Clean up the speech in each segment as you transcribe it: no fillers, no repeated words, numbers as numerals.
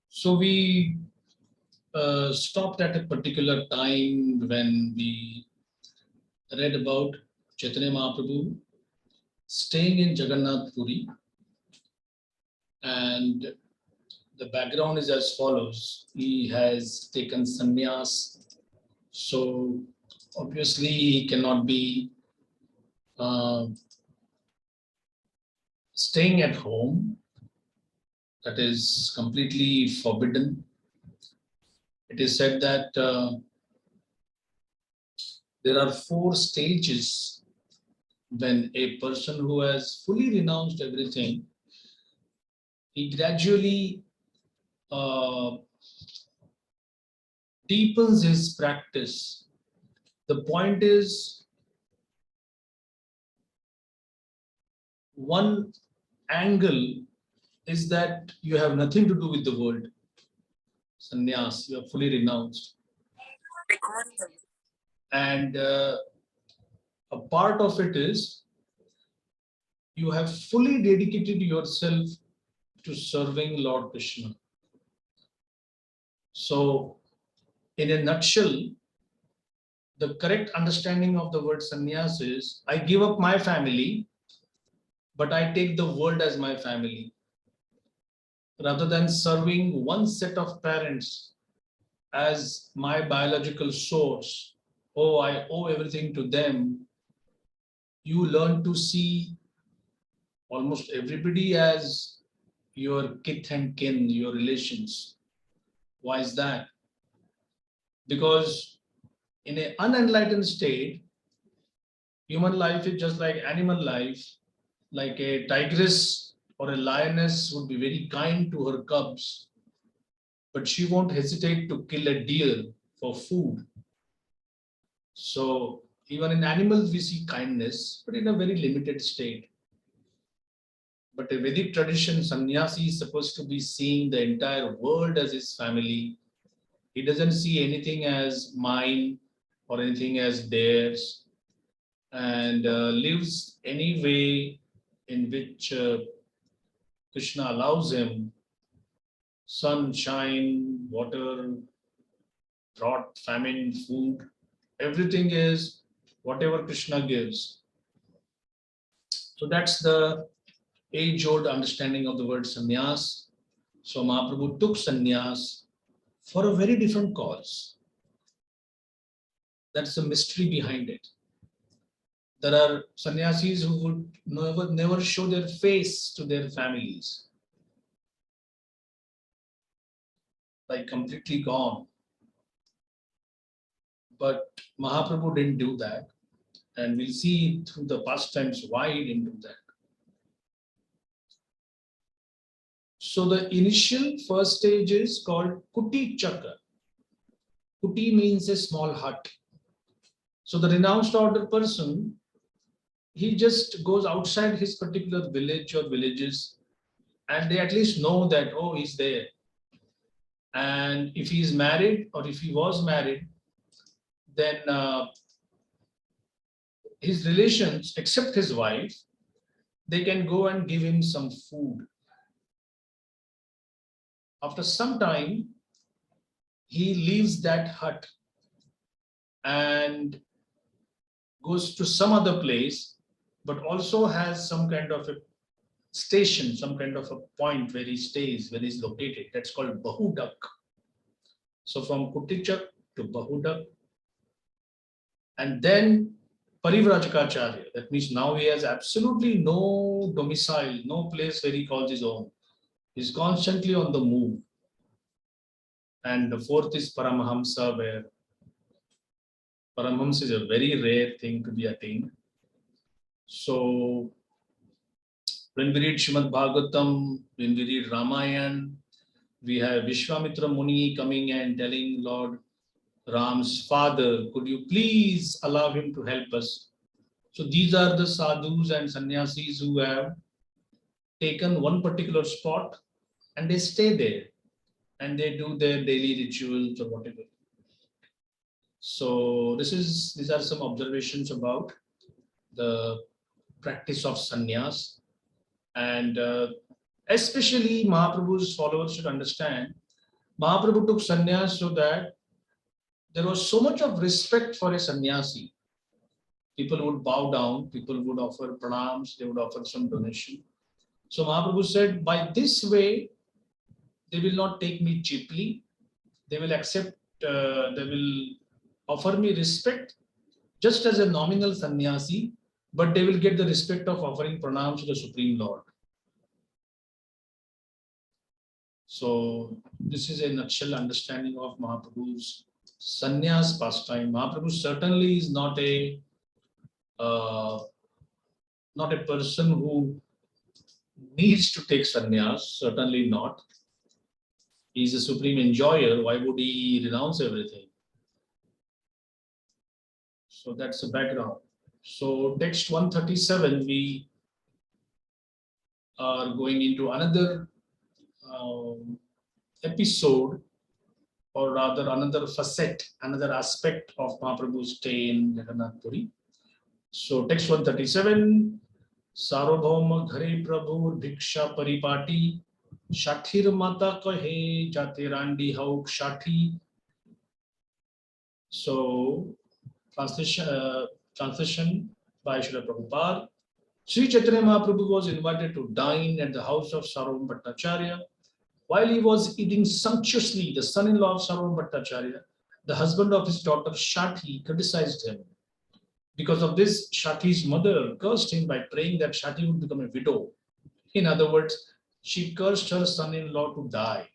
So we stopped at a particular time when we read about Chaitanya Mahaprabhu staying in Jagannath Puri, and the background is as follows. He has taken sannyas, so obviously he cannot be staying at home. That is completely forbidden. It is said that there are 4 stages when a person who has fully renounced everything, he gradually deepens his practice. The point is, one angle is that you have nothing to do with the world. Sannyas, you are fully renounced. And a part of it is you have fully dedicated yourself to serving Lord Krishna. So, in a nutshell, the correct understanding of the word sannyas is, I give up my family, but I take the world as my family. Rather than serving one set of parents as my biological source, oh, I owe everything to them, you learn to see almost everybody as your kith and kin, your relations. Why is that? Because in an unenlightened state, human life is just like animal life. Like a tigress or a lioness would be very kind to her cubs, but she won't hesitate to kill a deer for food. So even in animals we see kindness, but in a very limited state. But a Vedic tradition, sannyasi is supposed to be seeing the entire world as his family. He doesn't see anything as mine or anything as theirs, and lives any way in which Krishna allows him. Sunshine, water, drought, famine, food, everything is whatever Krishna gives. So that's the age-old understanding of the word sannyas. So Mahaprabhu took sannyas for a very different cause. That's the mystery behind it. There are sannyasis who would never show their face to their families, like completely gone. But Mahaprabhu didn't do that. And we'll see through the past times why he didn't do that. So the initial first stage is called Kuti Chakra. Kuti means a small hut. So the renounced order person, he just goes outside his particular village or villages, and they at least know that, oh, he's there. And if he's married or if he was married, then his relations, except his wife, they can go and give him some food. After some time, he leaves that hut and goes to some other place, but also has some kind of a station, some kind of a point where he stays, where he's located. That's called Bahudak. So from Kutichak to Bahudak, and then Parivrajakacharya. That means now he has absolutely no domicile, no place where he calls his own. He's constantly on the move. And the fourth is Paramahamsa, where Paramahamsa is a very rare thing to be attained. So when we read Srimad Bhagavatam, when we read Ramayana, we have Vishwamitra Muni coming and telling Lord Ram's father, could you please allow him to help us? So these are the sadhus and sannyasis who have taken one particular spot and they stay there and they do their daily rituals or whatever. So these are some observations about the practice of sannyas. And especially Mahaprabhu's followers should understand, Mahaprabhu took sannyas so that there was so much of respect for a sannyasi. People would bow down, people would offer pranams, they would offer some donation. So Mahaprabhu said, by this way, they will not take me cheaply. They will accept, they will offer me respect just as a nominal sannyasi, but they will get the respect of offering pranams to the Supreme Lord. So this is a nutshell understanding of Mahaprabhu's sannyas pastime. Mahaprabhu certainly is not a person who needs to take sannyas, certainly not. He is a supreme enjoyer. Why would he renounce everything? So that's the background. So text 137, we are going into another episode, or rather another facet, another aspect of Mahaprabhu's stay in Jagannath Puri. So text 137, Sarvabhauma Ghare Prabhu Bhiksha Paripati Shathir Mata Kahe Jate Randi Hauk Shathi. So translation by Srila Prabhupada. Sri Chaitanya Mahaprabhu was invited to dine at the house of Sarvabhauma Bhattacharya. While he was eating sumptuously, the son-in-law of Sarvabhauma Bhattacharya, the husband of his daughter Shathi, criticized him. Because of this, Shathi's mother cursed him by praying that Shathi would become a widow. In other words, she cursed her son-in-law to die.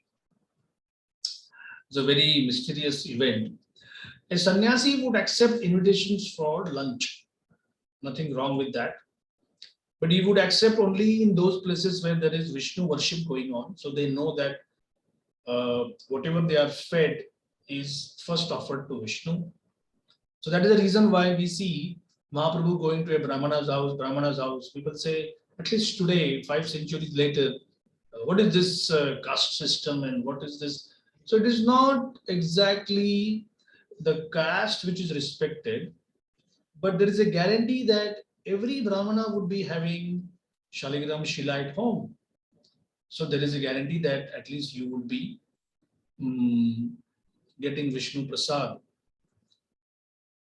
It's a very mysterious event. A sannyasi would accept invitations for lunch. Nothing wrong with that. But he would accept only in those places where there is Vishnu worship going on. So they know that whatever they are fed is first offered to Vishnu. So that is the reason why we see Mahaprabhu going to a Brahmana's house. People say, at least today, 5 centuries later, what is this caste system and what is this? So it is not exactly the caste which is respected, but there is a guarantee that every Brahmana would be having Shaligram Shila at home. So there is a guarantee that at least you would be getting Vishnu Prasad.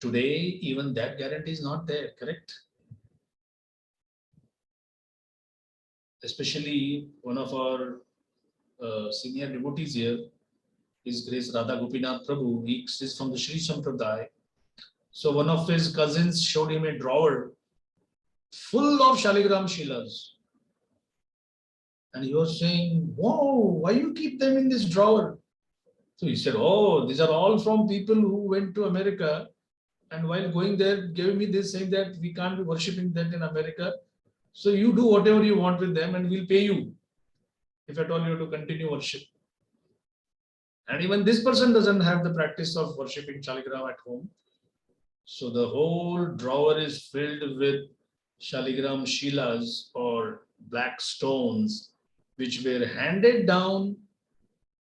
Today, even that guarantee is not there, correct? Especially one of our senior devotees here, His Grace Radha Gopinath Prabhu, he is from the Sri Sampradaya. So one of his cousins showed him a drawer full of Shaligram Shilas. And he was saying, whoa, why you keep them in this drawer? So he said, oh, these are all from people who went to America. And while going there, gave me this, saying that we can't be worshipping that in America. So you do whatever you want with them and we'll pay you if at all you have to continue worship. And even this person doesn't have the practice of worshipping Shaligram at home. So the whole drawer is filled with Shaligram Shilas or black stones, which were handed down.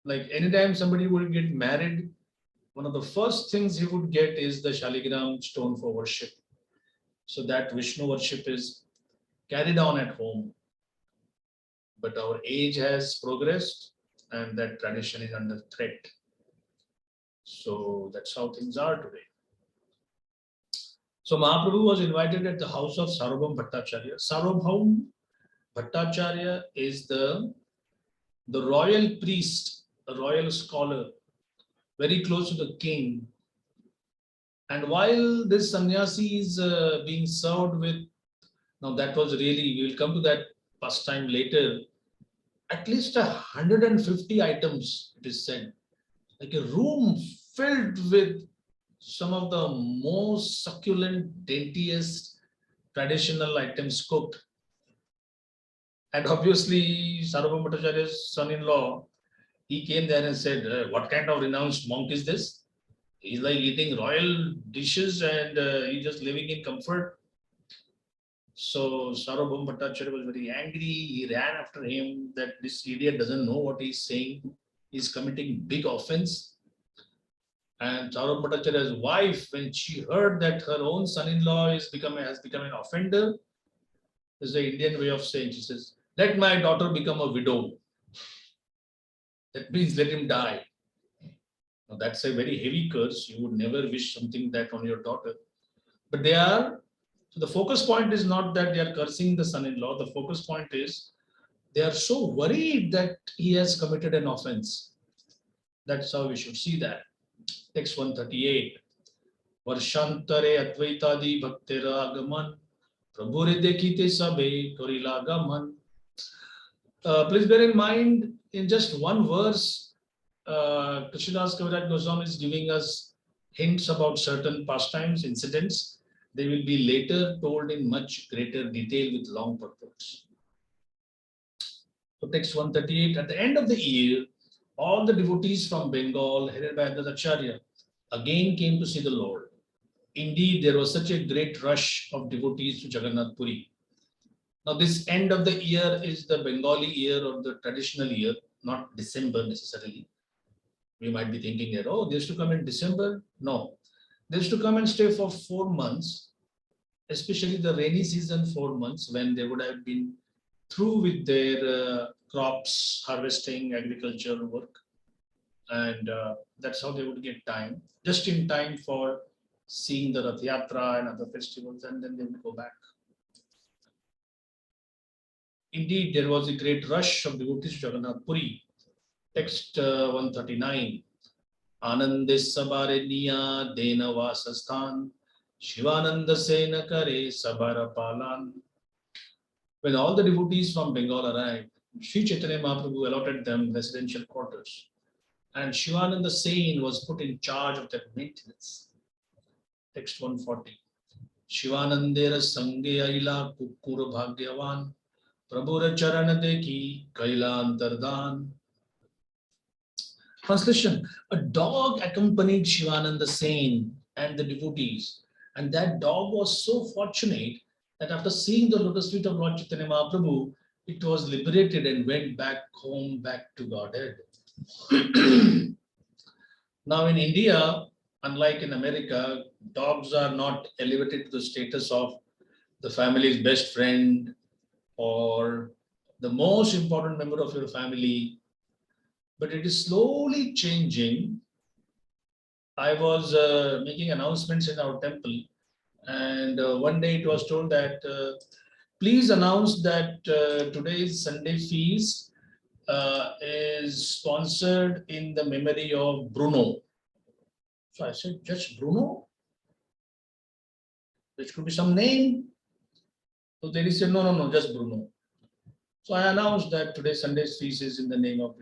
Like anytime somebody would get married, one of the first things he would get is the Shaligram stone for worship. So that Vishnu worship is carried on at home. But our age has progressed and that tradition is under threat. So that's how things are today. So Mahaprabhu was invited at the house of Sarvabhauma Bhattacharya. Sarvabhauma Bhattacharya is the royal priest, a royal scholar, very close to the king. And while this sannyasi is being served with, now that was really, we will come to that pastime later, at least 150 items, it is said, like a room filled with some of the most succulent, daintiest traditional items cooked. And obviously, Sarvabhauma Bhattacharya's son-in-law, he came there and said, what kind of renounced monk is this? He's like eating royal dishes and he's just living in comfort. So Sarvabhauma Bhattacharya was very angry. He ran after him that this idiot doesn't know what he's saying. He's committing big offense. And Sarvabhauma Bhattacharya's wife, when she heard that her own son-in-law has become an offender, This is the Indian way of saying. She says, let my daughter become a widow. That means let him die. Now, that's a very heavy curse. You would never wish something that on your daughter. But they are, so the focus point is not that they are cursing the son-in-law. The focus point is they are so worried that he has committed an offense. That's how we should see that. Text 138. Varshantare Advaitadi Bhaktera Agaman Prabhure Dekhite Sabe Korila Gaman. Please bear in mind, in just one verse, Krishnadas Kaviraj Goswami is giving us hints about certain pastimes, incidents. They will be later told in much greater detail with long purports. So text 138, at the end of the year, all the devotees from Bengal, headed by the Acharya, again came to see the Lord. Indeed, there was such a great rush of devotees to Jagannath Puri. Now, this end of the year is the Bengali year or the traditional year, not December necessarily. We might be thinking that, oh, they used to come in December. No, they used to come and stay for 4 months, especially the rainy season 4 months when they would have been through with their crops, harvesting, agriculture work. And that's how they would get time, just in time for seeing the Rath Yatra and other festivals, and then they would go back. Indeed, there was a great rush of devotees to Jagannath Puri. Text 139. Anandis sabare niya dena vasasthan Shivananda sena kare sabara palan. When all the devotees from Bengal arrived, Sri Chaitanya Mahaprabhu allotted them residential quarters, and Shivananda Sen was put in charge of their maintenance. Text 140. Shivanandera sange aila kukkur bhagyavan Prabhura charana dekhi kaila antardan. Translation: a dog accompanied Shivananda Sen and the devotees, and that dog was so fortunate that after seeing the lotus feet of Lord Chaitanya Mahaprabhu, it was liberated and went back home, back to Godhead. Now in India, unlike in America, dogs are not elevated to the status of the family's best friend or the most important member of your family, but it is slowly changing. I was making announcements in our temple, and one day it was told that please announce that today's Sunday feast is sponsored in the memory of Bruno. So I said, just Bruno? There could be some name. So they said, no, just Bruno. So I announced that today's Sunday's feast is in the name of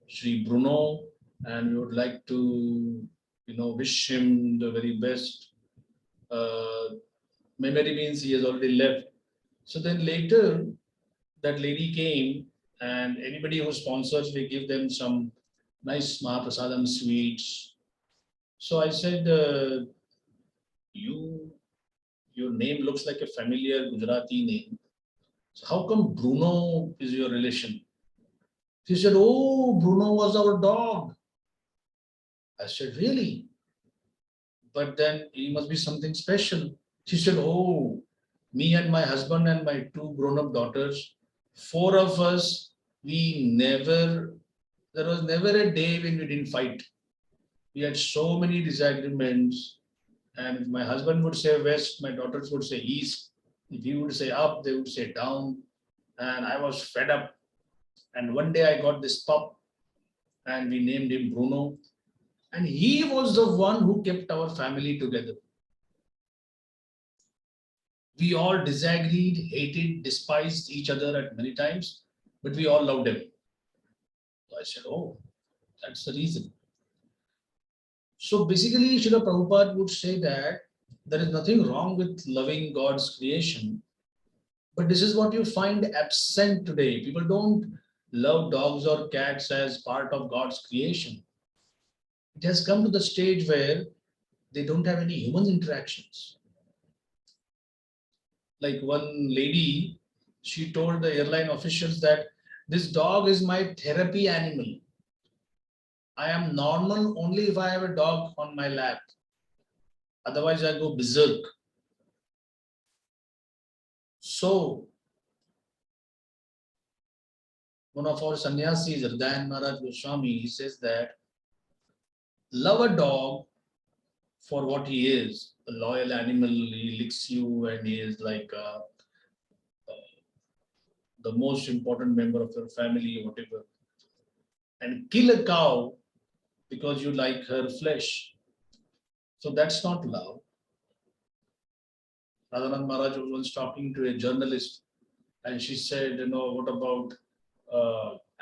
Sri Bruno, and we would like to, wish him the very best. Memory means he has already left. So then later, that lady came, and anybody who sponsors, we give them some nice Mahaprasadam sweets. So I said, your name looks like a familiar Gujarati name. So how come Bruno is your relation? She said, oh, Bruno was our dog. I said, really? But then he must be something special. She said, oh, me and my husband and my 2 grown-up daughters, 4 of us, there was never a day when we didn't fight. We had so many disagreements. And if my husband would say west, my daughters would say east. If he would say up, they would say down. And I was fed up. And one day I got this pup and we named him Bruno. And he was the one who kept our family together. We all disagreed, hated, despised each other at many times, but we all loved him. So I said, oh, that's the reason. So basically, Srila Prabhupada would say that there is nothing wrong with loving God's creation, but this is what you find absent today. People don't love dogs or cats as part of God's creation. It has come to the stage where they don't have any human interactions. Like one lady, she told the airline officials that this dog is my therapy animal. I am normal only if I have a dog on my lap. Otherwise, I go berserk. So, one of our sannyasis, Hridayan Maharaj Goswami, he says that love a dog for what he is, a loyal animal. He licks you and he is like the most important member of your family, whatever. And kill a cow because you like her flesh. So that's not love. Radhanand Maharaj was once talking to a journalist and she said, what about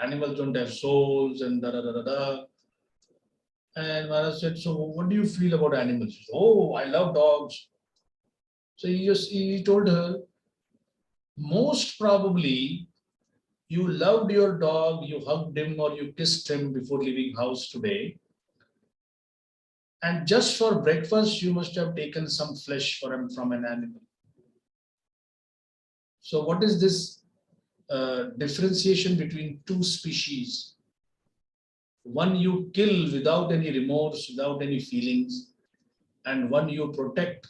animals don't have souls and da da da da da. And Maharaj said, so what do you feel about animals? She said, oh, I love dogs. So he told her, most probably you loved your dog, you hugged him or you kissed him before leaving house today. And just for breakfast, you must have taken some flesh from an animal. So what is this differentiation between two species? One you kill without any remorse, without any feelings, and one you protect.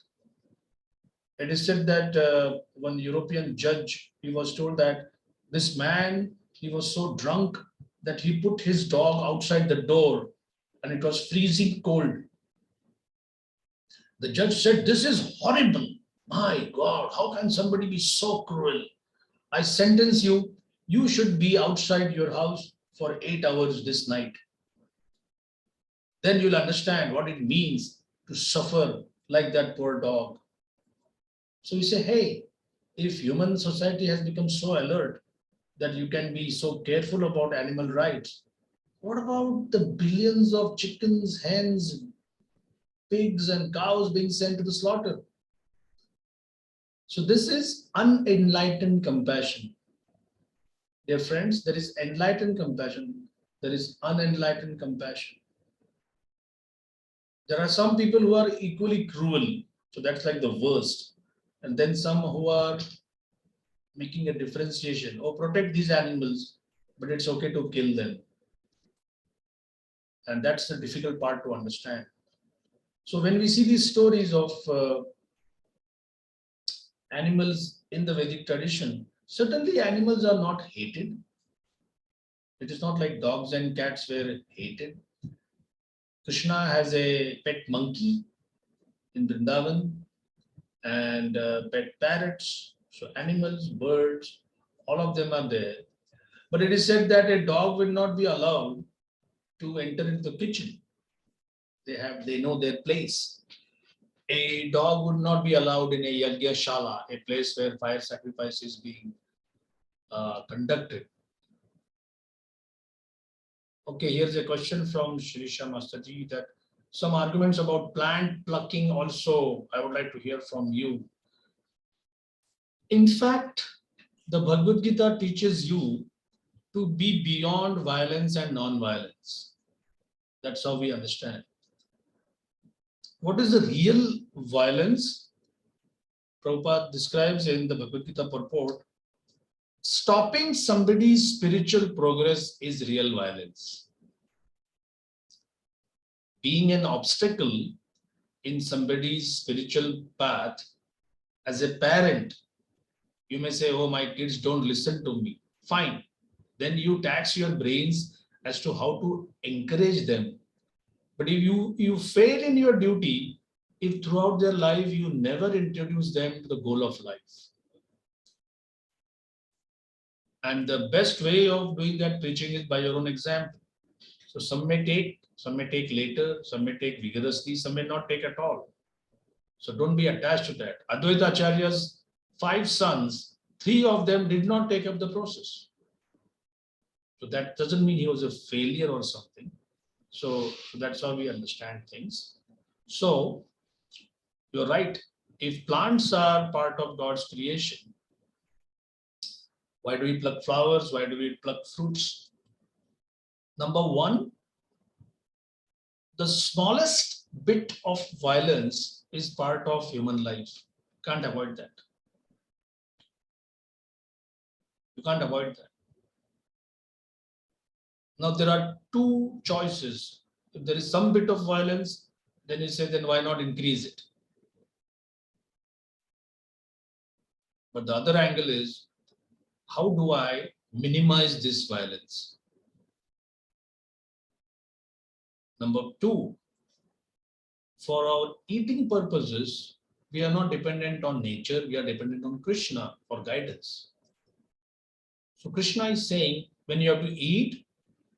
It is said that one European judge, he was told that this man, he was so drunk that he put his dog outside the door and it was freezing cold. The judge said, this is horrible. My God, how can somebody be so cruel? I sentence you, you should be outside your house for 8 hours this night. Then you'll understand what it means to suffer like that poor dog. So we say, hey, if human society has become so alert that you can be so careful about animal rights, what about the billions of chickens, hens, pigs, and cows being sent to the slaughter? So this is unenlightened compassion. Dear friends, there is enlightened compassion, there is unenlightened compassion. There are some people who are equally cruel, so that's like the worst. And then some who are making a differentiation. Oh, protect these animals, but it's okay to kill them. And that's the difficult part to understand. So when we see these stories of animals in the Vedic tradition, certainly animals are not hated. It is not like dogs and cats were hated. Krishna has a pet monkey in Vrindavan and pet parrots. So animals, birds, all of them are there. But it is said that a dog will not be allowed to enter into the kitchen. They know their place. A dog would not be allowed in a yajna shala, a place where fire sacrifice is being conducted. Okay, here's a question from Shirisha Masterji that some arguments about plant plucking also I would like to hear from you. In fact, the Bhagavad Gita teaches you to be beyond violence and non-violence. That's how we understand. What is the real violence? Prabhupada describes in the Bhagavad Gita purport, stopping somebody's spiritual progress is real violence. Being an obstacle in somebody's spiritual path, as a parent, you may say, oh, my kids don't listen to me. Fine. Then you tax your brains as to how to encourage them. But if you fail in your duty, if throughout their life you never introduce them to the goal of life. And the best way of doing that preaching is by your own example. So some may take later, some may take vigorously, some may not take at all. So don't be attached to that. Advaita Acharya's 5 sons, 3 of them did not take up the process. So that doesn't mean he was a failure or something. So that's how we understand things. So you're right. If plants are part of God's creation, why do we pluck flowers? Why do we pluck fruits? Number one, the smallest bit of violence is part of human life. Can't avoid that. You can't avoid that. Now there are 2 choices. If there is some bit of violence, then you say, then why not increase it? But the other angle is, how do I minimize this violence. Number two, for our eating purposes, we are not dependent on nature, we are dependent on Krishna for guidance. So Krishna is saying, when you have to eat,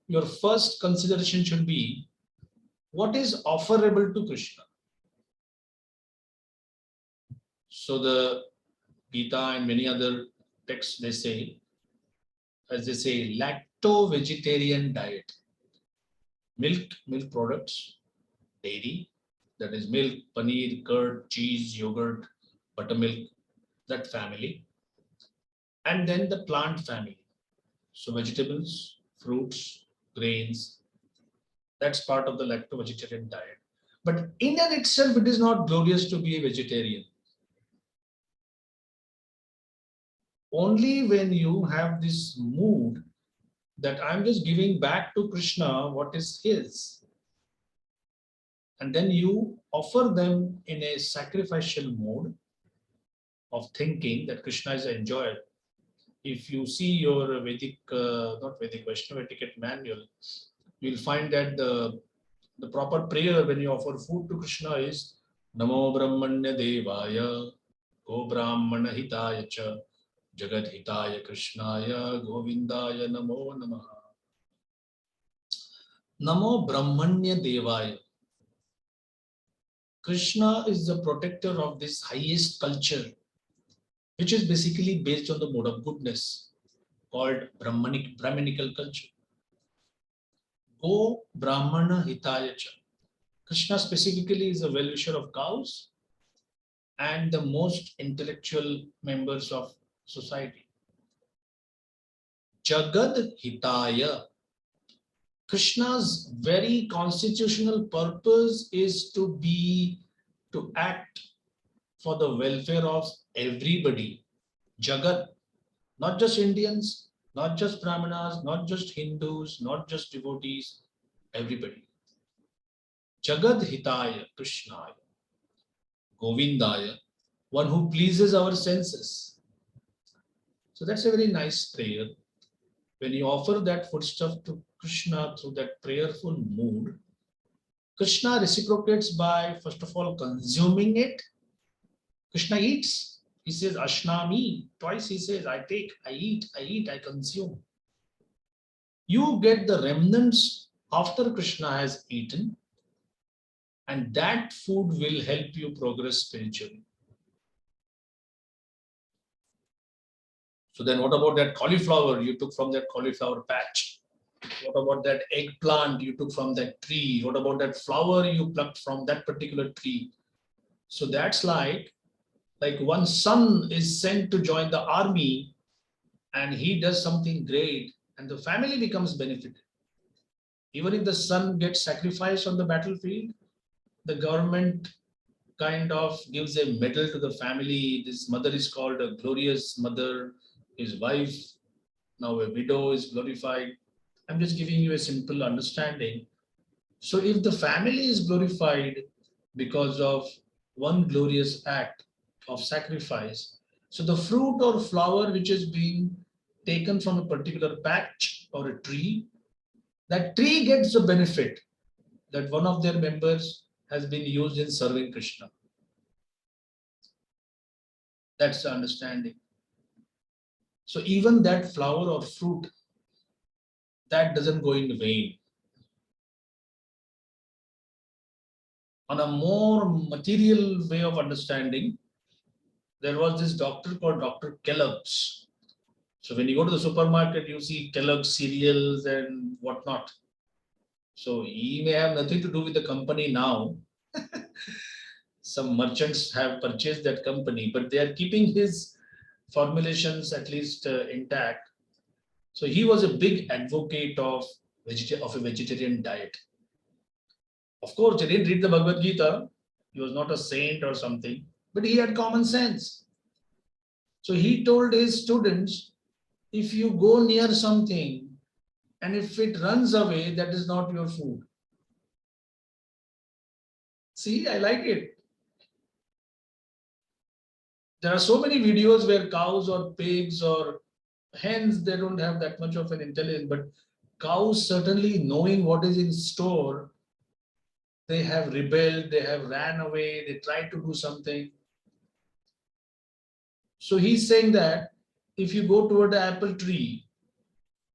your first consideration should be, what is offerable to Krishna? So the Gita and many other texts, they say, as they say, lacto-vegetarian diet. Milk products, dairy, that is milk, paneer, curd, cheese, yogurt, buttermilk, that family. And then the plant family. So vegetables, fruits, grains, that's part of the lacto-vegetarian diet. But in and itself, it is not glorious to be a vegetarian. Only when you have this mood that I'm just giving back to Krishna what is his, and then you offer them in a sacrificial mode of thinking that Krishna is an enjoyer. If you see your Vedic, not Vedic, Vaishnava etiquette manual, you'll find that the proper prayer when you offer food to Krishna is Namo Brahmanya Devaya, Go Brahmana Hitaya Cha, Jagat Hitaya Krishnaya, Govindaya Namo Namaha. Namo Brahmanya Devaya. Krishna is the protector of this highest culture, which is basically based on the mode of goodness, called Brahmanical culture. Go Brahmana Hitaya Cha. Krishna specifically is a well-wisher of cows and the most intellectual members of society. Jagad Hitaya. Krishna's very constitutional purpose is to act for the welfare of everybody. Jagat, not just Indians, not just Brahmanas, not just Hindus, not just devotees, everybody. Jagad Hitaya Krishnaya, Govindaya, one who pleases our senses. So that's a very nice prayer. When you offer that foodstuff to Krishna through that prayerful mood, Krishna reciprocates by, first of all, consuming it. Krishna eats. He says, Ashnami. Twice he says, I take, I eat, I consume. You get the remnants after Krishna has eaten, and that food will help you progress spiritually. So then what about that cauliflower you took from that cauliflower patch? What about that eggplant you took from that tree? What about that flower you plucked from that particular tree? So that's like one son is sent to join the army and he does something great and the family becomes benefited. Even if the son gets sacrificed on the battlefield, the government kind of gives a medal to the family. This mother is called a glorious mother. His wife, now a widow, is glorified. I'm just giving you a simple understanding. So if the family is glorified because of one glorious act of sacrifice, so the fruit or flower which is being taken from a particular patch or a tree, that tree gets the benefit that one of their members has been used in serving Krishna. That's the understanding. So even that flower or fruit, that doesn't go in vain. On a more material way of understanding, there was this doctor called Dr. Kellogg's. So when you go to the supermarket, you see Kellogg's cereals and whatnot. So he may have nothing to do with the company now. Some merchants have purchased that company, but they are keeping his formulations at least intact. So he was a big advocate of a vegetarian diet. Of course, he didn't read the Bhagavad Gita. He was not a saint or something, but he had common sense. So he told his students, if you go near something and if it runs away, that is not your food. See, I like it. There are so many videos where cows or pigs or Hence, they don't have that much of an intelligence. But cows, certainly knowing what is in store, they have rebelled, they have ran away, they tried to do something. So he's saying that if you go toward the apple tree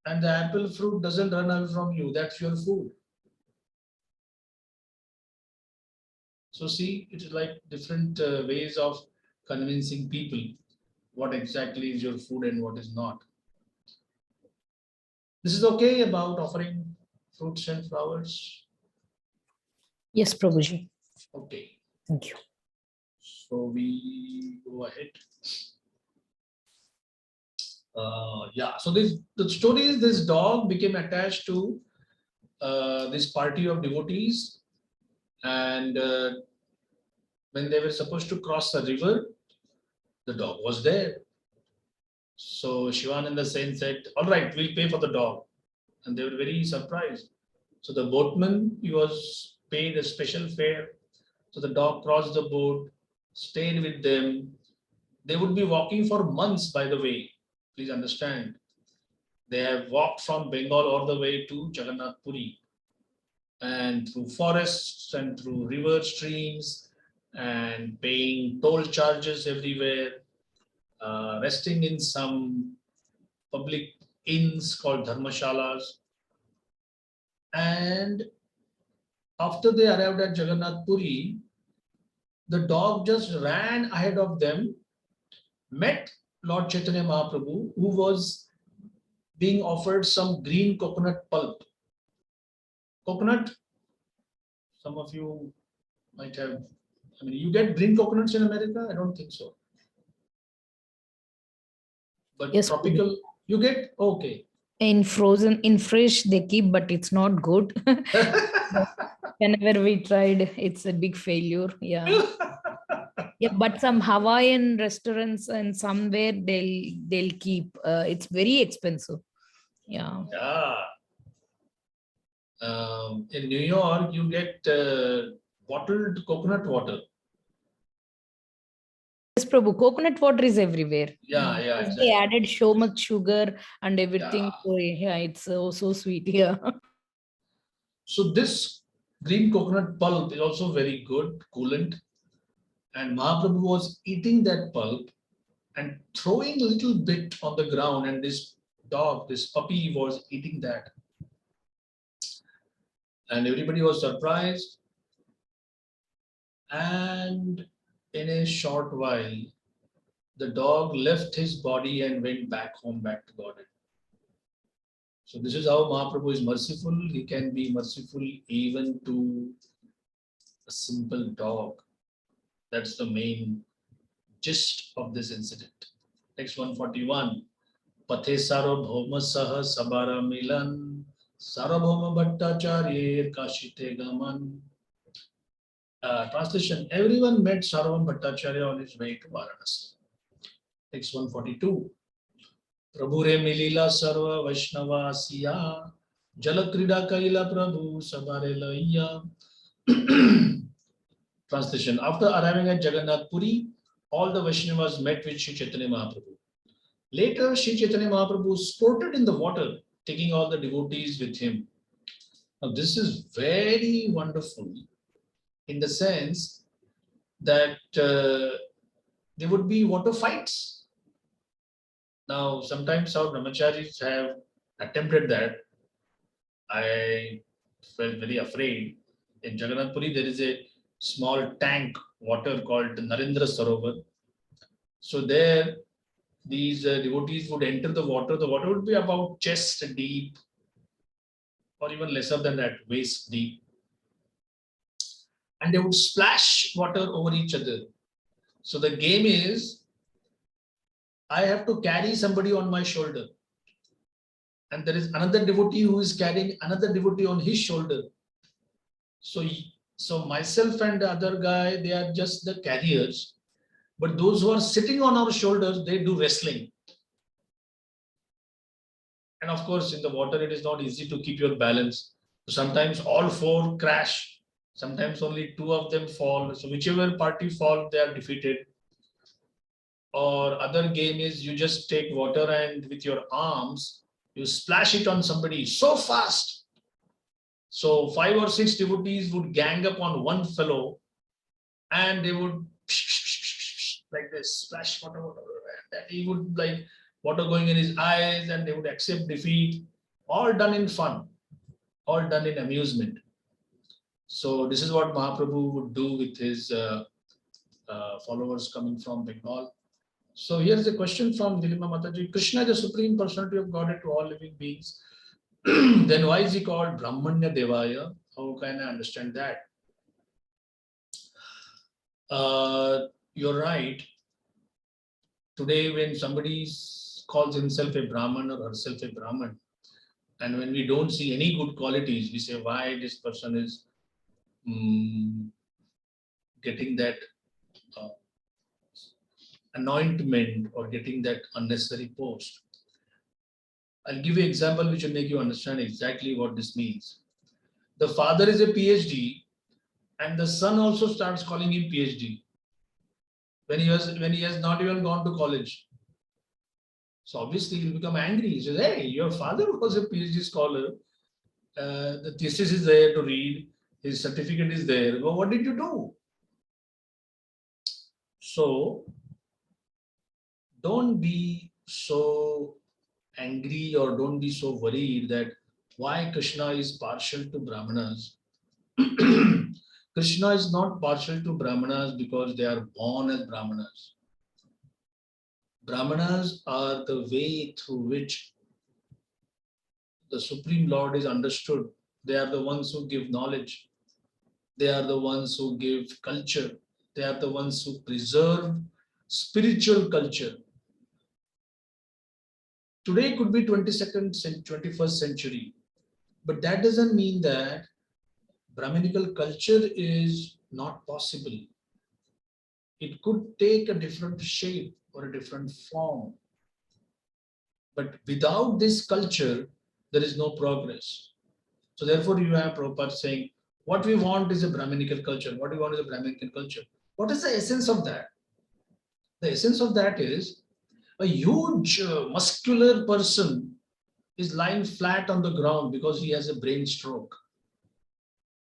and the apple fruit doesn't run away from you, that's your food. So see, it is like different ways of convincing people what exactly is your food and what is not. This is okay about offering fruits and flowers? Yes, Prabhuji. Okay. Thank you. So we go ahead. Yeah, so the story is this dog became attached to this party of devotees, and when they were supposed to cross the river, the dog was there. So Shivananda Sen said, "All right, we'll pay for the dog," and they were very surprised. So the boatman, he was paid a special fare. So the dog crossed the boat, stayed with them. They would be walking for months, by the way. Please understand. They have walked from Bengal all the way to Jagannath Puri, and through forests and through river streams and paying toll charges everywhere, resting in some public inns called dharmashalas. And after they arrived at Jagannath Puri, the dog just ran ahead of them, met Lord Chaitanya Mahaprabhu, who was being offered some green coconut pulp. Coconut, some of you might have, I mean, you get green coconuts in America? I don't think so. But Yes, tropical, you get? Okay. in frozen, in fresh they keep, but it's not good. Whenever we tried, it's a big failure. Yeah. Yeah, but some Hawaiian restaurants and somewhere they'll keep. It's very expensive. Yeah. Yeah. In New York, you get bottled coconut water. Yes, Prabhu, coconut water is everywhere. Yeah, yeah, Because they exactly. added so much sugar and everything. Yeah. So yeah, it's so sweet. Yeah. So this green coconut pulp is also very good, coolant. And Mahaprabhu was eating that pulp and throwing a little bit on the ground, and this dog, this puppy, was eating that. And everybody was surprised. And in a short while, the dog left his body and went back home, back to God. So this is how Mahaprabhu is merciful. He can be merciful even to a simple dog. That's the main gist of this incident. Text 141. Pathe Sarvabhauma Saha Sabara Milan Sarvabhauma Bhattacharya Kashite Gaman. Translation. Everyone met Sarvabhauma Bhattacharya on his way to Varanasi. Text 142. Prabhure Milila Sarva Vaishnava Siya Jalakrida Kaila Prabhu Sabare Laiya. Translation. After arriving at Jagannath Puri, all the Vaishnavas met with Sri Chaitanya Mahaprabhu. Later, Sri Chaitanya Mahaprabhu sported in the water, taking all the devotees with him. Now, this is very wonderful in the sense that there would be water fights. Now, sometimes our brahmacharis have attempted that. I felt very afraid. In Jagannath Puri, there is a small tank water called Narendra Sarovar. So there, these devotees would enter the water. The water would be about chest deep, or even lesser than that, waist deep. And they would splash water over each other. So the game is, I have to carry somebody on my shoulder. And there is another devotee who is carrying another devotee on his shoulder. So myself and the other guy, they are just the carriers. But those who are sitting on our shoulders, they do wrestling. And of course, in the water, it is not easy to keep your balance. Sometimes all four crash. Sometimes only two of them fall. So whichever party fall, they are defeated. Or other game is you just take water and with your arms, you splash it on somebody so fast. So 5 or 6 devotees would gang up on one fellow and they would like this, splash water, and he would like water going in his eyes and they would accept defeat, all done in fun, all done in amusement. So this is what Mahaprabhu would do with his followers coming from Bengal. So here's a question from Nilima Mataji. Krishna is the supreme personality of Godhead to all living beings. Then why is he called Brahmanya Devaya? How can I understand that? You're right. Today, when somebody calls himself a Brahman or herself a Brahman, and when we don't see any good qualities, we say why this person is getting that anointment or getting that unnecessary post. I'll give you an example which will make you understand exactly what this means. The father is a PhD and the son also starts calling him PhD when he has not even gone to college. So obviously he'll become angry. He says, hey, your father was a PhD scholar. The thesis is there to read. His certificate is there. Well, what did you do? So don't be so angry or don't be so worried that why Krishna is partial to Brahmanas. Krishna is not partial to Brahmanas because they are born as Brahmanas. Brahmanas are the way through which the Supreme Lord is understood. They are the ones who give knowledge. They are the ones who give culture. They are the ones who preserve spiritual culture. Today could be 21st century, but that doesn't mean that Brahminical culture is not possible. It could take a different shape or a different form. But without this culture, there is no progress. So therefore, you have Prabhupada saying, what we want is a Brahminical culture. What we want is a Brahminical culture. What is the essence of that? The essence of that is a huge muscular person is lying flat on the ground because he has a brain stroke.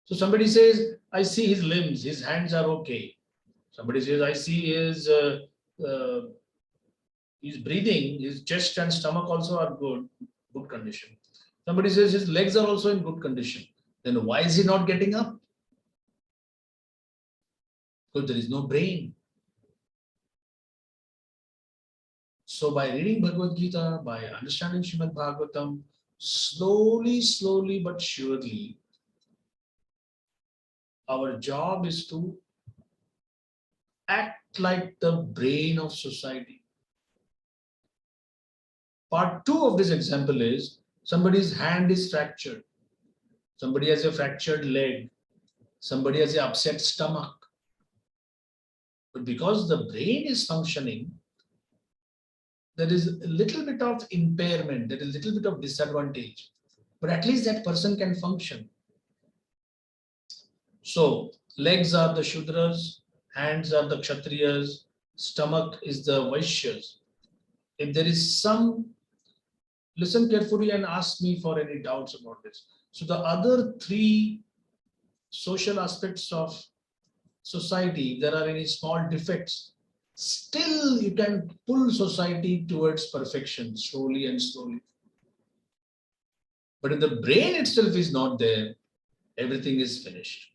So somebody says, I see his limbs, his hands are okay. Somebody says, I see his breathing, his chest and stomach also are good condition. Somebody says his legs are also in good condition. Then why is he not getting up? Because there is no brain. So by reading Bhagavad Gita, by understanding Srimad Bhagavatam, slowly but surely, our job is to act like the brain of society. Part 2 of this example is somebody's hand is fractured. Somebody has a fractured leg. Somebody has an upset stomach. But because the brain is functioning, there is a little bit of impairment, there is a little bit of disadvantage. But at least that person can function. So legs are the Shudras, hands are the Kshatriyas, stomach is the Vaishyas. If there is some, listen carefully and ask me for any doubts about this. So the other 3 social aspects of society, if there are any small defects, still you can pull society towards perfection slowly and slowly. But if the brain itself is not there, everything is finished.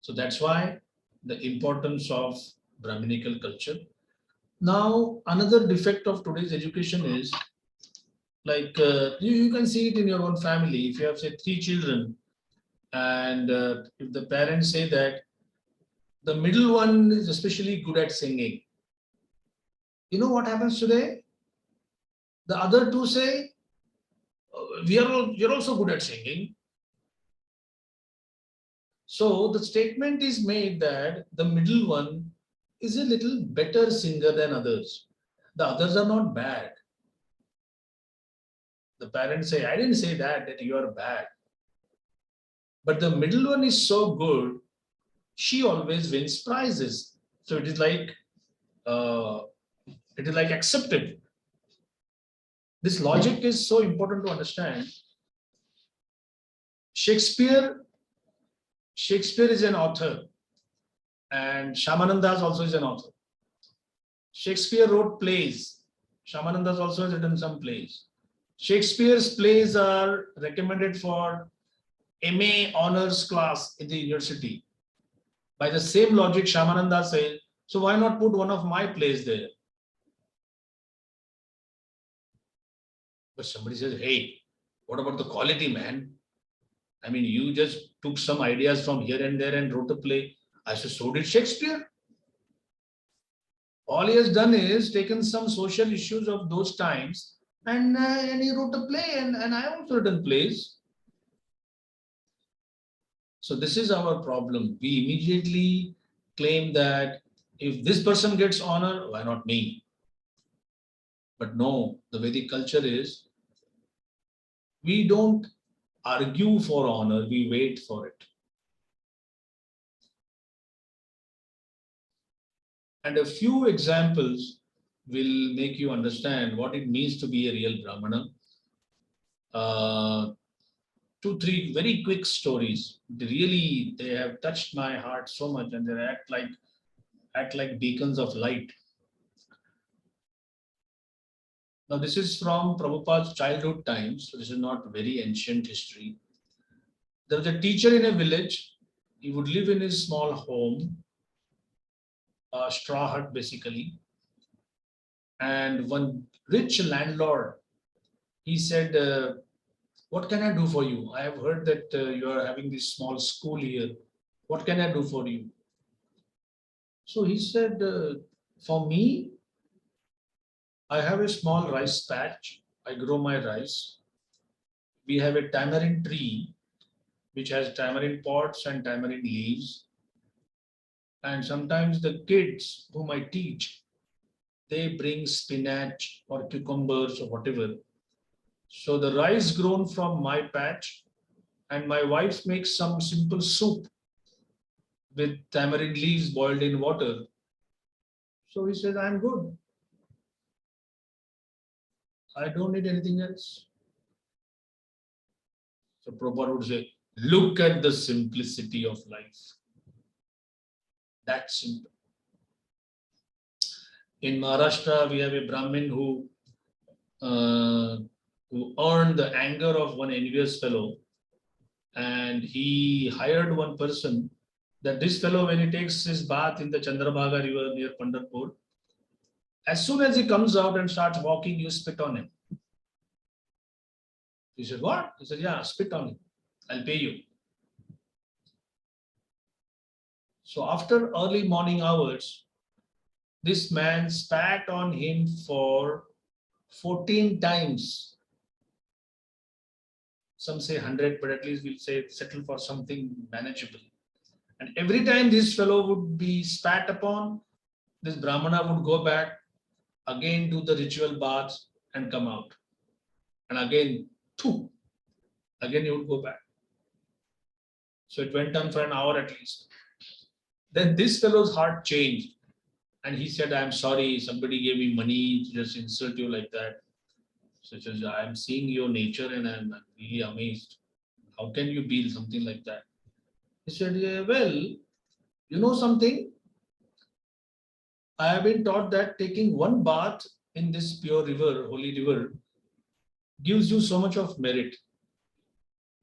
So that's why the importance of Brahminical culture. Now, another defect of today's education is like you can see it in your own family. If you have say 3 children, and if the parents say that the middle one is especially good at singing, you know what happens today? The other 2 say, you're also good at singing. So the statement is made that the middle one is a little better singer than others. The others are not bad. The parents say, I didn't say that you are bad. But the middle one is so good, she always wins prizes. So it is like it is like accepted. This logic is so important to understand. Shakespeare is an author, and Shamanandas also is an author. Shakespeare wrote plays. Shamanandas also has written some plays. Shakespeare's plays are recommended for MA honors class in the university. By the same logic, Shamananda says, so why not put one of my plays there? But somebody says, hey, what about the quality, man? I mean, you just took some ideas from here and there and wrote a play. I said, so did Shakespeare. All he has done is taken some social issues of those times and he wrote a play, and I also written plays. So this is our problem. We immediately claim that if this person gets honor, why not me? But no, the Vedic culture is we don't argue for honor, we wait for it. And a few examples will make you understand what it means to be a real Brahmana. 2-3 very quick stories. They have touched my heart so much, and they act like beacons of light. Now, this is from Prabhupada's childhood times, so this is not very ancient history. There was a teacher in a village. He would live in his small home, a straw hut basically. And one rich landlord, he said, what can I do for you? I have heard that you are having this small school here. What can I do for you? So he said, for me, I have a small rice patch. I grow my rice. We have a tamarind tree, which has tamarind pods and tamarind leaves. And sometimes the kids whom I teach, they bring spinach or cucumbers or whatever. So the rice grown from my patch, and my wife makes some simple soup with tamarind leaves boiled in water. So he says, I'm good. I don't need anything else. So Prabhupada would say, look at the simplicity of life. That's simple. In Maharashtra, we have a Brahmin who earned the anger of one envious fellow, and he hired one person that this fellow, when he takes his bath in the Chandrabhaga river near Pandharpur, as soon as he comes out and starts walking, you spit on him. He said, what? He said, yeah, spit on him. I'll pay you. So after early morning hours, this man spat on him for 14 times. Some say 100, but at least we'll say settle for something manageable. And every time this fellow would be spat upon, this Brahmana would go back, again do the ritual baths and come out. And again, again he would go back. So it went on for an hour at least. Then this fellow's heart changed. And he said, I'm sorry, somebody gave me money to just insult you like that. So he says, I'm seeing your nature and I'm really amazed. How can you be something like that? He said, yeah, well, you know something? I have been taught that taking one bath in this pure river, holy river, gives you so much of merit.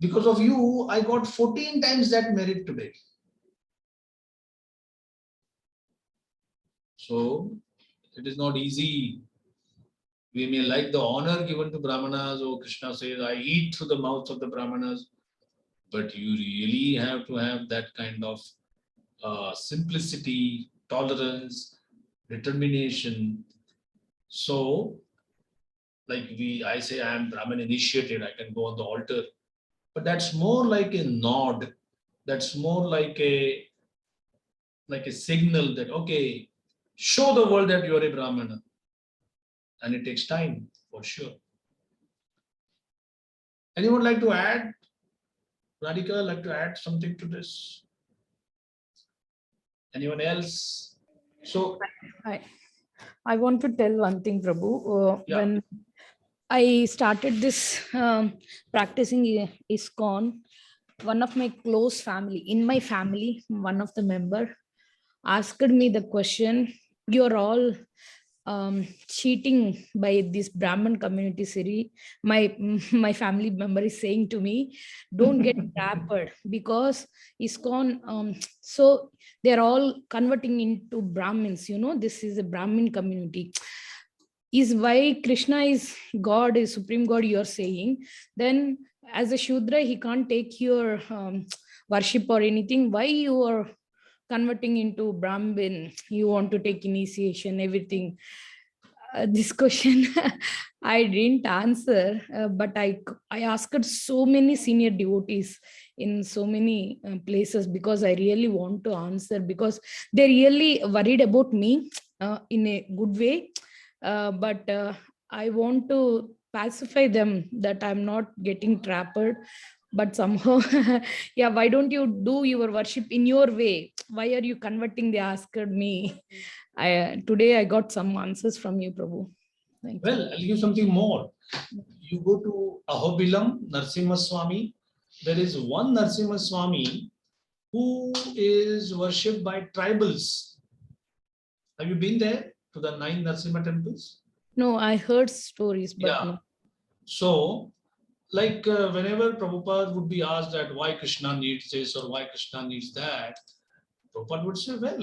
Because of you, I got 14 times that merit today. So it is not easy. We may like the honor given to Brahmanas. Oh, Krishna says, I eat through the mouths of the Brahmanas. But you really have to have that kind of simplicity, tolerance, determination. So, like I say, I am Brahmin initiated, I can go on the altar. But that's more like a nod. That's more like a signal that, okay, show the world that you are a Brahmana. And it takes time, for sure. Anyone like to add? Radhika, like to add something to this? Anyone else? So, Right. I want to tell one thing, Prabhu. Yeah. When I started this practicing ISKCON, one of my close family, in my family, one of the member asked me the question, you're all cheating by this Brahman community, Siri. My family member is saying to me, don't get trapped because ISKCON, so they're all converting into Brahmins, this is a Brahmin community. Is why Krishna is God, is Supreme God, you're saying, then as a Shudra, he can't take your worship or anything. Why you are converting into Brahmin? You want to take initiation, everything. This question I didn't answer, but I asked so many senior devotees in so many places because I really want to answer, because they really worried about me in a good way. But I want to pacify them that I'm not getting trapped. But somehow, yeah, why don't you do your worship in your way? Why are you converting? They asked me. Today I got some answers from you, Prabhu. Thank you. Well, I'll give something more. You go to Ahobilam, Narsimha Swami. There is one Narsimha Swami who is worshipped by tribals. Have you been there to the 9 Narsimha temples? No, I heard stories, but Yeah. no. So, like whenever Prabhupada would be asked that why Krishna needs this or why Krishna needs that, Prabhupada would say, well,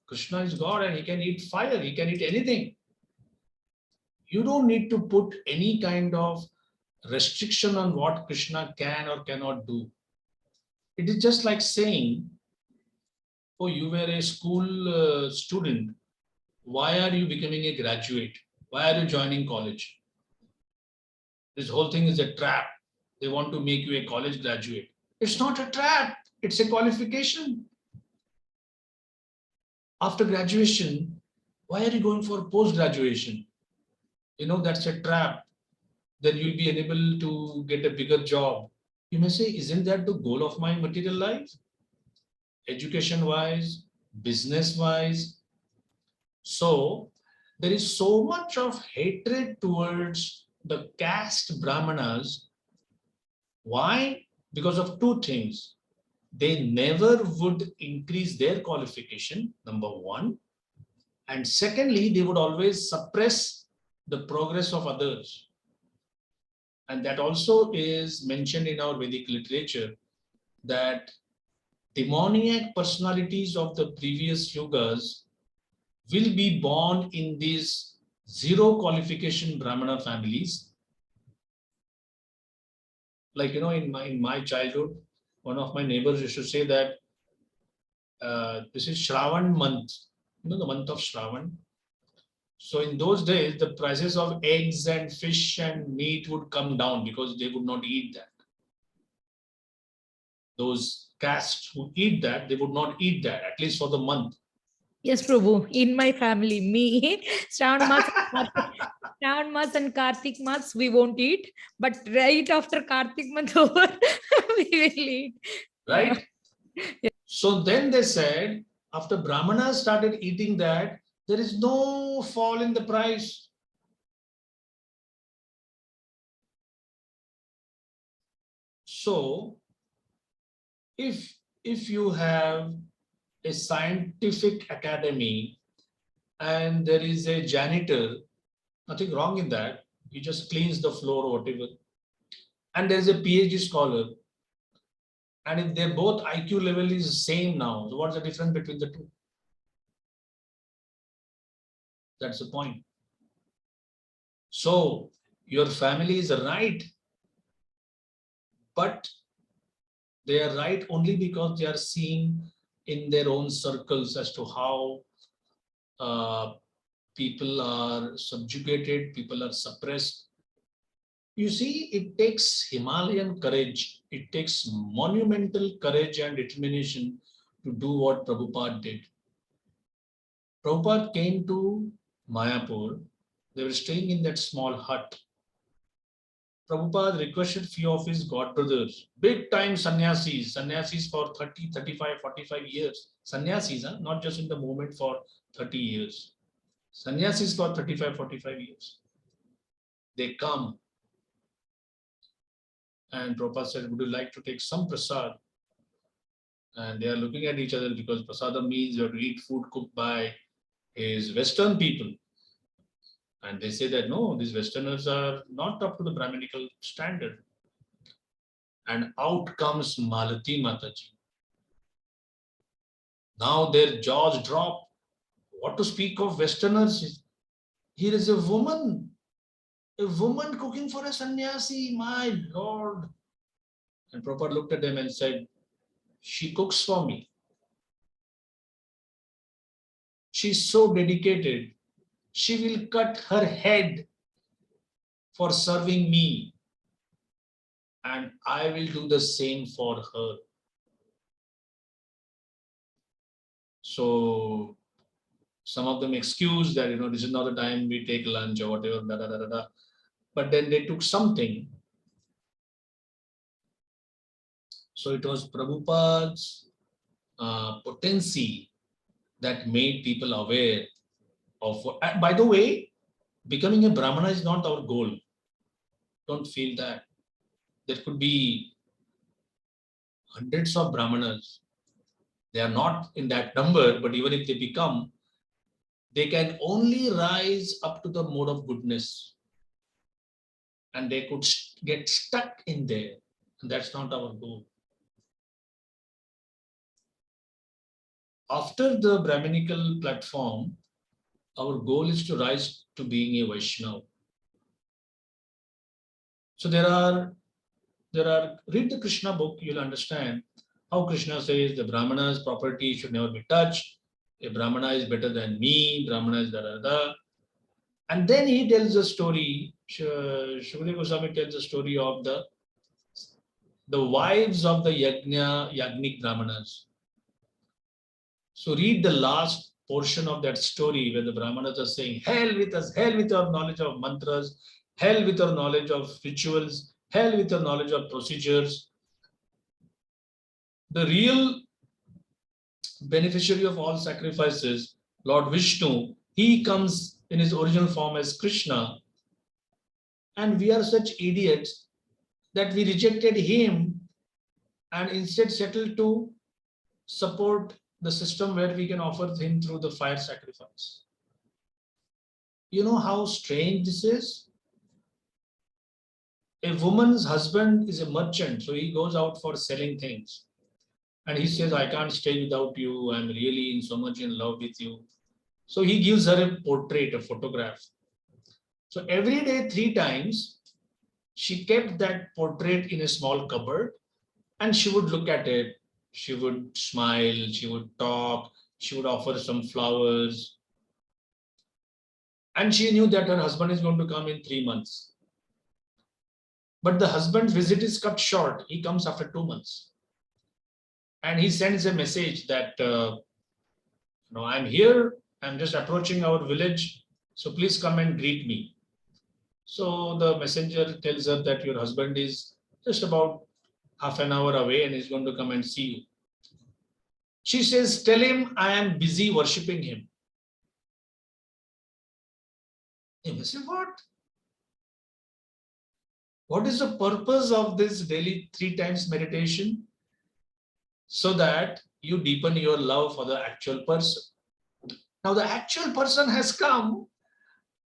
Krishna is God and he can eat fire, he can eat anything. You don't need to put any kind of restriction on what Krishna can or cannot do. It is just like saying, oh, you were a school student. Why are you becoming a graduate? Why are you joining college? This whole thing is a trap. They want to make you a college graduate. It's not a trap. It's a qualification. After graduation, why are you going for post-graduation? That's a trap. Then you'll be unable to get a bigger job. You may say, isn't that the goal of my material life? Education-wise, business-wise. So there is so much of hatred towards the caste Brahmanas. Why? Because of two things. They never would increase their qualification, number one. And secondly, they would always suppress the progress of others. And that also is mentioned in our Vedic literature, that demoniac personalities of the previous yugas will be born in these zero qualification Brahmana families. Like, in my childhood, one of my neighbors used to say that this is Shravan month, the month of Shravan. So in those days, the prices of eggs and fish and meat would come down because they would not eat that. Those castes who eat that, they would not eat that, at least for the month. Yes, Prabhu. In my family, me, Shravan Mas and Kartik Mas, we won't eat. But right after Kartik month over, we will eat. Right? So then they said, after Brahmanas started eating that, there is no fall in the price. So if you have a scientific academy and there is a janitor, nothing wrong in that. He just cleans the floor or whatever. And there's a PhD scholar. And if they both IQ level is same now, so what's the difference between the two? That's the point. So your family is right, but they are right only because they are seeing in their own circles as to how people are subjugated, people are suppressed. You see, it takes Himalayan courage, it takes monumental courage and determination to do what Prabhupada did. Prabhupada came to Mayapur. They were staying in that small hut. Prabhupada requested few of his god brothers, big time sannyasis for 30, 35, 45 years. Sannyasis, not just in the movement for 30 years. Sannyasis for 35, 45 years. They come and Prabhupada said, would you like to take some prasad? And they are looking at each other because prasadam means you have to eat food cooked by his Western people. And they say that no, these Westerners are not up to the Brahminical standard. And out comes Malati Mataji. Now their jaws drop. What to speak of Westerners? Here is a woman cooking for a sannyasi, my Lord. And Prabhupada looked at them and said, she cooks for me. She's so dedicated. She will cut her head for serving me. And I will do the same for her. So some of them excuse that, this is not the time we take lunch or whatever, da, da, da, da, da. But then they took something. So it was Prabhupada's potency that made people aware of. By the way, becoming a Brahmana is not our goal. Don't feel that. There could be hundreds of Brahmanas. They are not in that number, but even if they become, they can only rise up to the mode of goodness. And they could get stuck in there. And that's not our goal. After the Brahminical platform, our goal is to rise to being a Vaishnava. So read the Krishna book, you'll understand how Krishna says the Brahmana's property should never be touched. A Brahmana is better than me, Brahmana is da da da. And then he tells a story, Shukadeva Goswami tells a story of the wives of the Yagnik Brahmanas. So read the last portion of that story where the Brahmanas are saying, hell with us, hell with our knowledge of mantras, hell with our knowledge of rituals, hell with our knowledge of procedures. The real beneficiary of all sacrifices, Lord Vishnu, he comes in his original form as Krishna. And we are such idiots that we rejected him and instead settled to support the system where we can offer him through the fire sacrifice. You know how strange this is? A woman's husband is a merchant, so he goes out for selling things. And he says, I can't stay without you. I'm really so much in love with you. So he gives her a portrait, a photograph. So every day, 3 times, she kept that portrait in a small cupboard and she would look at it. She would smile, she would talk, she would offer some flowers. And she knew that her husband is going to come in 3 months. But the husband's visit is cut short. He comes after 2 months. And he sends a message that, I'm here, I'm just approaching our village, so please come and greet me. So the messenger tells her that your husband is just about half an hour away and he's going to come and see you. She says, tell him I am busy worshipping him. He will say, what? What is the purpose of this daily 3 times meditation? So that you deepen your love for the actual person. Now the actual person has come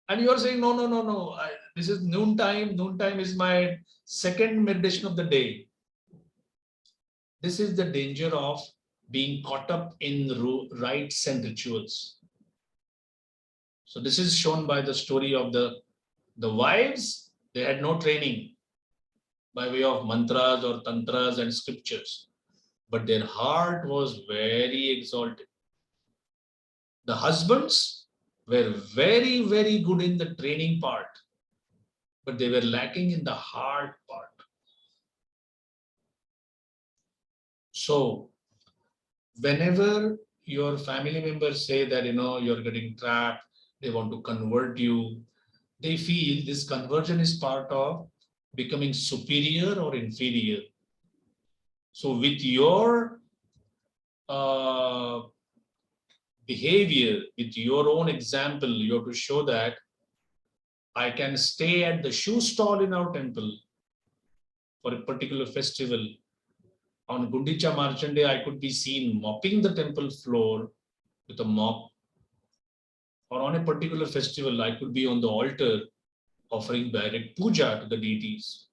and you are saying, no. This is noon time. Noon time is my second meditation of the day. This is the danger of being caught up in rites and rituals. So this is shown by the story of the wives. They had no training by way of mantras or tantras and scriptures, but their heart was very exalted. The husbands were very, very good in the training part, but they were lacking in the heart part. So whenever your family members say that, you're getting trapped, they want to convert you, they feel this conversion is part of becoming superior or inferior. So with your behavior, with your own example, you have to show that I can stay at the shoe stall in our temple for a particular festival. On Gundicha Marchande, I could be seen mopping the temple floor with a mop. Or on a particular festival, I could be on the altar offering direct puja to the deities.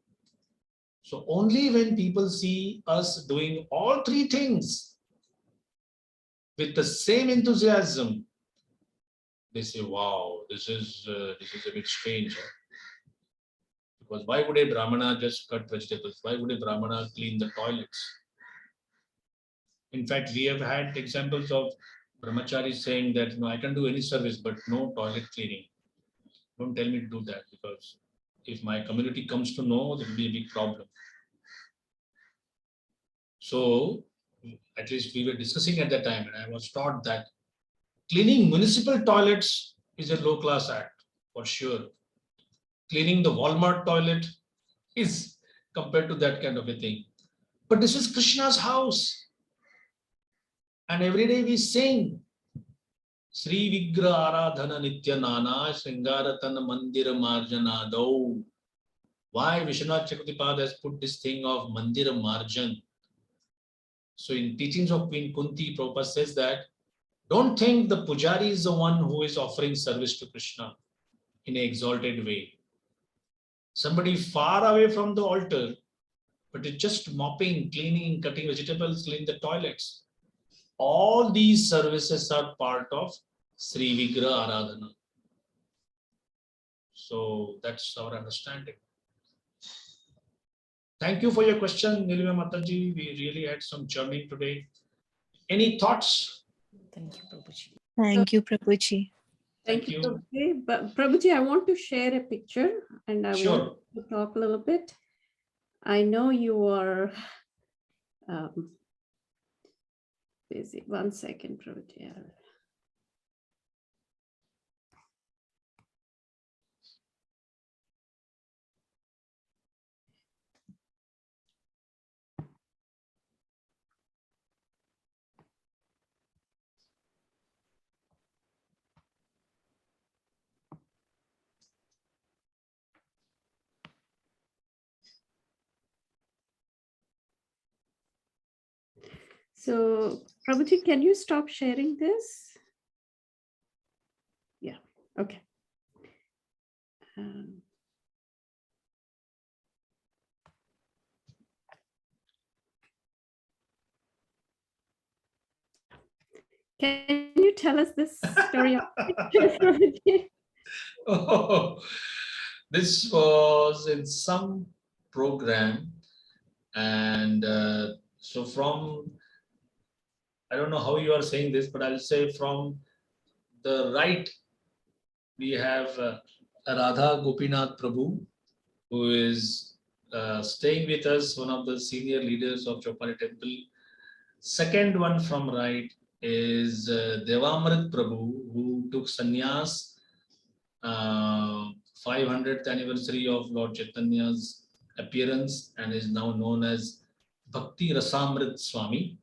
So only when people see us doing all three things with the same enthusiasm, they say, wow, this is a bit strange. Because why would a Brahmana just cut vegetables? Why would a Brahmana clean the toilets? In fact, we have had examples of brahmacharis saying that, I can do any service, but no toilet cleaning. Don't tell me to do that, because if my community comes to know, there will be a big problem. So, at least we were discussing at that time, and I was taught that cleaning municipal toilets is a low-class act, for sure. Cleaning the Walmart toilet is compared to that kind of a thing. But this is Krishna's house. And every day we sing Sri Vigra Aradhana Nitya Nana Sringaratana Mandira Marjana Dau. Why Vishwanath Chakravarti has put this thing of Mandira Marjan? So in teachings of Queen Kunti, Prabhupada says that don't think the pujari is the one who is offering service to Krishna in an exalted way. Somebody far away from the altar, but it's just mopping, cleaning, cutting vegetables, cleaning the toilets. All these services are part of Sri Vigra Aradhana. So that's our understanding. Thank you for your question, Nilima Mataji. We really had some churning today. Any thoughts? Thank you, Prabhuji. Thank you, Prabhuji. Thank you, Prabhuji. But Prabhuji, I want to share a picture and I want to talk a little bit. I know you are busy. 1 second, Prabhuji. So, Prabhuji, can you stop sharing this? Yeah, okay. Can you tell us this story? Oh, this was in some program, and so from, I don't know how you are saying this, but I'll say from the right, we have Radha Gopinath Prabhu, who is staying with us, one of the senior leaders of Chopari Temple. Second one from right is Devamrit Prabhu, who took sannyas 500th anniversary of Lord Chaitanya's appearance and is now known as Bhakti Rasamrit Swami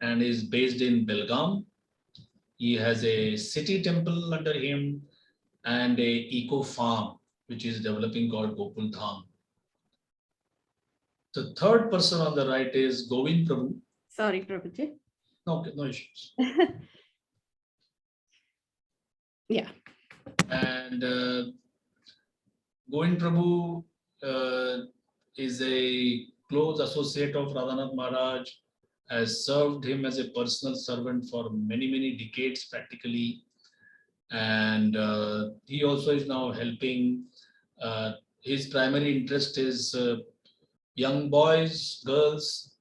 and is based in Belgaum. He has a city temple under him and a eco farm which is developing called Gokul Dham. The third person on the right is Govind Prabhu. Sorry, Prabhuji. No, no issues. Yeah. And Govind Prabhu is a close associate of Radhanath Maharaj, has served him as a personal servant for many, many decades practically. And he also is now helping. His primary interest is young boys, girls,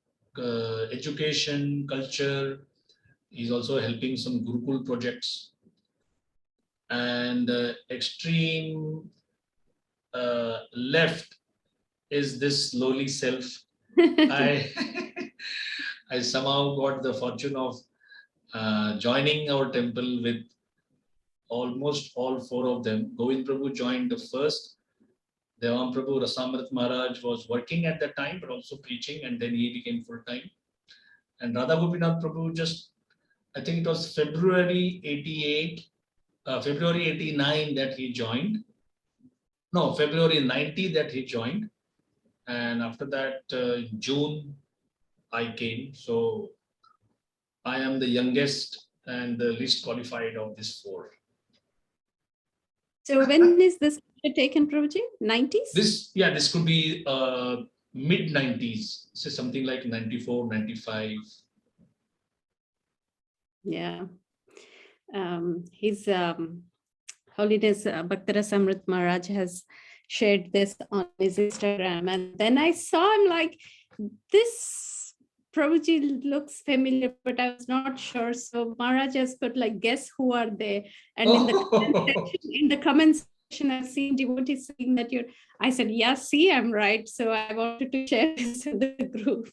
education, culture. He's also helping some Gurukul projects. And extreme left is this lowly self. I somehow got the fortune of joining our temple with almost all four of them. Govind Prabhu joined the first. Devam Prabhu Rasamrit Maharaj was working at that time, but also preaching, and then he became full-time. And Radha Gopinath Prabhu just I think it was February 88, February 89 that he joined. No, February 90 that he joined. And after that, June, I came. So I am the youngest and the least qualified of these four. So when is this taken, Prabhuji? 90s? This could be mid 90s. So something like 94, 95. Yeah. His Holiness Bhaktarasamrit Maharaj has shared this on his Instagram. And then I saw him like, this Prabhuji looks familiar, but I was not sure. So Maharaj has put like, guess who are they? And in the comment section, I've seen devotees saying that you're, I said, yeah, see, I'm right. So I wanted to share this with the group.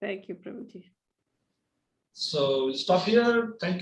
Thank you, Prabhuji. So stop here. Thank you.